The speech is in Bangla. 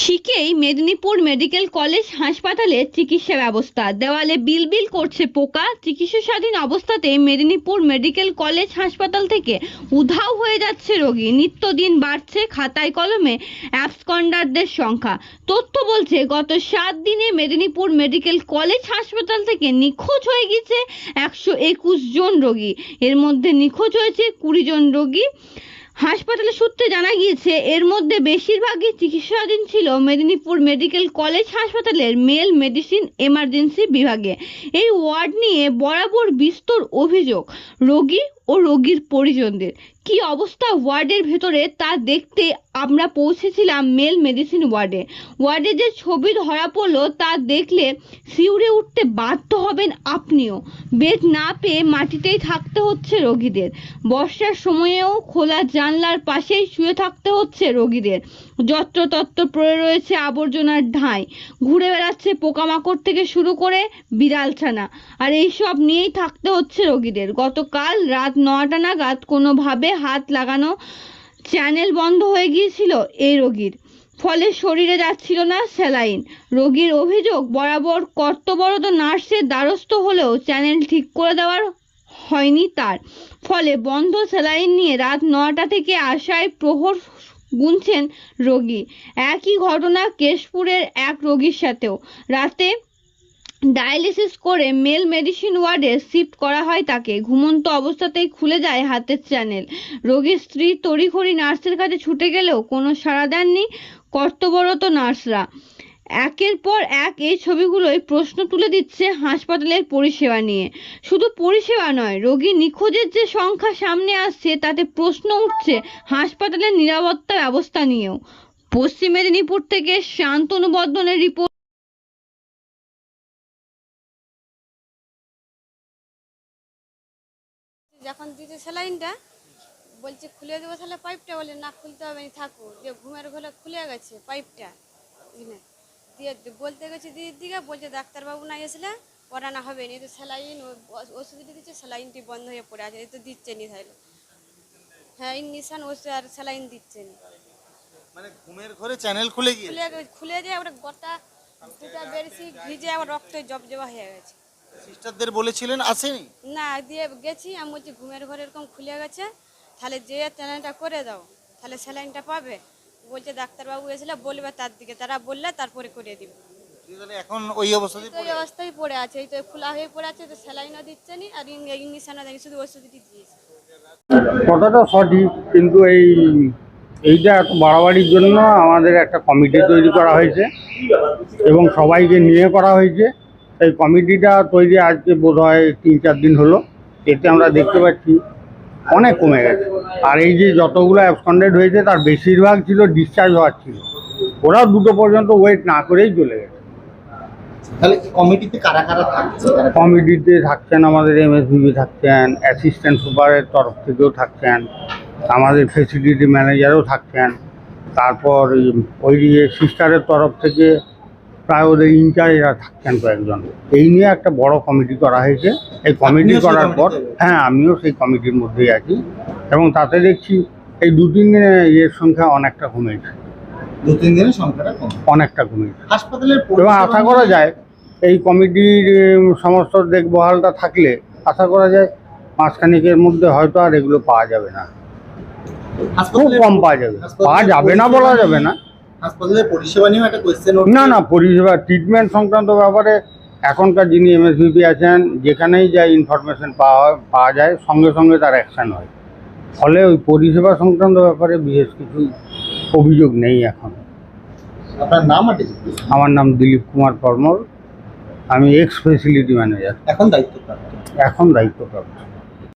শিখেই মেদিনীপুর মেডিকেল কলেজ হাসপাতালের চিকিৎসা ব্যবস্থা দেওয়ালে বিলবিল করছে পোকা। চিকিৎসা স্বাধীন অবস্থাতেই মেদিনীপুর মেডিকেল কলেজ হাসপাতাল থেকে উধাও হয়ে যাচ্ছে রোগী। নিত্যদিন বাড়ছে খাতায় কলমে অ্যাবসকন্ডারদের সংখ্যা। তথ্য বলছে গত 7 দিনে মেদিনীপুর মেডিকেল কলেজ হাসপাতাল থেকে নিখোঁজ হয়ে গেছে 121 জন রোগী। এর মধ্যে নিখোঁজ হয়েছে 20 জন রোগী। হাসপাতালের সূত্রে জানা গিয়েছে এর মধ্যে বেশিরভাগই চিকিৎসাধীন ছিল মেদিনীপুর মেডিকেল কলেজ হাসপাতালের মেল মেডিসিন এমার্জেন্সি বিভাগে। এই ওয়ার্ড নিয়ে বরাবর বিস্তর অভিযোগ রোগী ও রোগীর পরিজনদের। কি অবস্থা ওয়ার্ডের ভেতরে তা দেখতে আমরা পৌঁছেছিলাম মেল মেডিসিন ওয়ার্ডে যে ছবি ধরা পড়লো তা দেখলে শিউরে উঠতে বাধ্য হবেন আপনিও। বেড না পেয়ে মাটিতেই থাকতে হচ্ছে রোগীদের। বর্ষার সময়েও খোলা জানলার পাশেই শুয়ে থাকতে হচ্ছে রোগীদের। যত্রতত্র পড়ে রয়েছে আবর্জনার ঢাই, ঘুরে বেড়াচ্ছে পোকামাকড় থেকে শুরু করে বিড়ালছানা, আর এইসব নিয়েই থাকতে হচ্ছে রোগীদের। গতকাল রাত 9টা নাগাদ কোনোভাবে হাত লাগানো চ্যানেল বন্ধ হয়ে গিয়েছিল এই রোগীর, ফলে শরীরে যাচ্ছিল না স্যালাইন। রোগীর অভিযোগ বরাবর কর্তব্যরত নার্সের দ্বারস্থ হলেও চ্যানেল ঠিক করে দেওয়ার হয়নি তার, ফলে বন্ধ স্যালাইন নিয়ে রাত 9টা থেকে আশায় প্রহর গুনছেন রোগী। একই ঘটনা কেশপুরের এক রোগীর সাথেও। রাতে ডায়ালিসিস করে মেল মেডিসিন ওয়ার্ডে শিফট করা হয় তাকে। ঘুমন্ত অবস্থাতেই খুলে যায় হাতের চ্যানেল। রোগীর স্ত্রী তড়িঘড়ি নার্সের কাছে ছুটে গেলেও কোনো সাড়া দেননি কর্তব্যরত নার্সরা। একের পর এক এই ছবিগুলোই প্রশ্ন তুলে দিচ্ছে হাসপাতালের পরিষেবা নিয়ে। শুধু পরিষেবা নয়, রোগী নিখোঁজের যে সংখ্যা সামনে আসছে তাতে প্রশ্ন উঠছে হাসপাতালের নিরাপত্তা ব্যবস্থা নিয়েও। পশ্চিম মেদিনীপুর থেকে শান্তনু বর্ধনের রিপোর্ট। যখন দিতে স্যালাইনটা বলছে খুলে দেবো, তাহলে পাইপটা বলে না খুলতে হবে না, থাকো। দিয়ে ঘুমের ঘরে খুলে গেছে পাইপটা, দিয়ে বলতে গেছে দিদির দিকে, বলছে ডাক্তারবাবু না এসলে পড়ানো হবে না, তো স্যালাইন ওষুধ দিচ্ছে, স্যালাইনটি বন্ধ হয়ে পড়ে আছে, তো দিচ্ছে নি তাহলে। হ্যাঁ, ইঞ্জেকশন ওষুধ আর স্যালাইন দিচ্ছে নি। মানে ঘুমের ঘরে চ্যানেল খুলে গিয়ে খুলে যায়, ওটা গোটা দুটা বেরসি ভিজে আবার রক্ত জবজবা হয়ে গেছে। সিস্টারদের বলেছিলেন আসেনি? না, দিয়ে গেছি আমি, বলছি ঘুমের ঘরে এরকম খুলে গেছে, তাহলে যে চ্যানেলটা করে দাও, তাহলে স্যালাইনটা পাবে। বলছে ডাক্তারবাবু এসলে বলবে তার দিকে, তারা বললে তারপরে করে দিবে। এখন ওই অবস্থায় পড়ে আছে, এই তো খোলা হয়ে পড়ে আছে, তো স্যালাইনও দিচ্ছে নি আর ইঞ্জেকশনও দেয়নি, শুধু ওষুধটি দিয়েছে। কথাটা সঠিক, কিন্তু এইটা এত বাড়াবাড়ির জন্য আমাদের একটা কমিটি তৈরি করা হয়েছে এবং সবাইকে নিয়ে করা হয়েছে। এই কমিটিটা তৈরি আজকে বোধহয় 3-4 দিন হলো। এতে আমরা দেখতে পাচ্ছি অনেক কমে গেছে। আর এই যে যতগুলো অ্যাবসকন্ডেড হয়েছে তার বেশিরভাগ ছিল ডিসচার্জ হওয়ার ছিল, ওরাও 2টো পর্যন্ত ওয়েট না করেই চলে গেছে। তাহলে কমিটিতে কারা কারা থাকছে? কমিটিতে থাকছেন আমাদের এমএসভিবি থাকছেন, অ্যাসিস্ট্যান্ট সুপারের তরফ থেকেও থাকছেন, আমাদের ফেসিলিটি ম্যানেজারও থাকছেন, তারপর ওই সিস্টারের তরফ থেকে প্রায় ওদের ইনচার্জরা থাকছেন কয়েকজন। এই নিয়ে একটা বড় কমিটি করা হয়েছে। এই কমিটি করার পর, হ্যাঁ, আমিও সেই কমিটির মধ্যেই আছি এবং তাতে দেখছি এই 2-3 দিনে এর সংখ্যা অনেকটা কমেছে। 2-3 দিনের সংখ্যাটা অনেকটা কমেছে হাসপাতালের। এবং আশা করা যায় এই কমিটির সমস্ত দেখভালটা থাকলে আশা করা যায় মাসখানেকের মধ্যে হয়তো আর এগুলো পাওয়া যাবে না, খুব কম পাওয়া যাবে না বলা যাবে না। হাসপাতালের পরিষেবা নিয়ে একটা কোয়েশ্চেন। না, পরিষেবা ট্রিটমেন্ট সংক্রান্ত ব্যাপারে এখনকার যিনি এমএসভিপি আছেন, যেখানেই যা ইনফরমেশন পাওয়া যায় সঙ্গে সঙ্গে তার অ্যাকশান হয়, ফলে ওই পরিষেবা সংক্রান্ত ব্যাপারে বিশেষ কিছু অভিযোগ নেই এখন। আপনার নাম? আমার নাম দিলীপ কুমার পরমল, আমি এক্স ফেসিলিটি ম্যানেজার, এখন দায়িত্বপ্রাপ্ত। এখন দায়িত্বপ্রাপ্ত।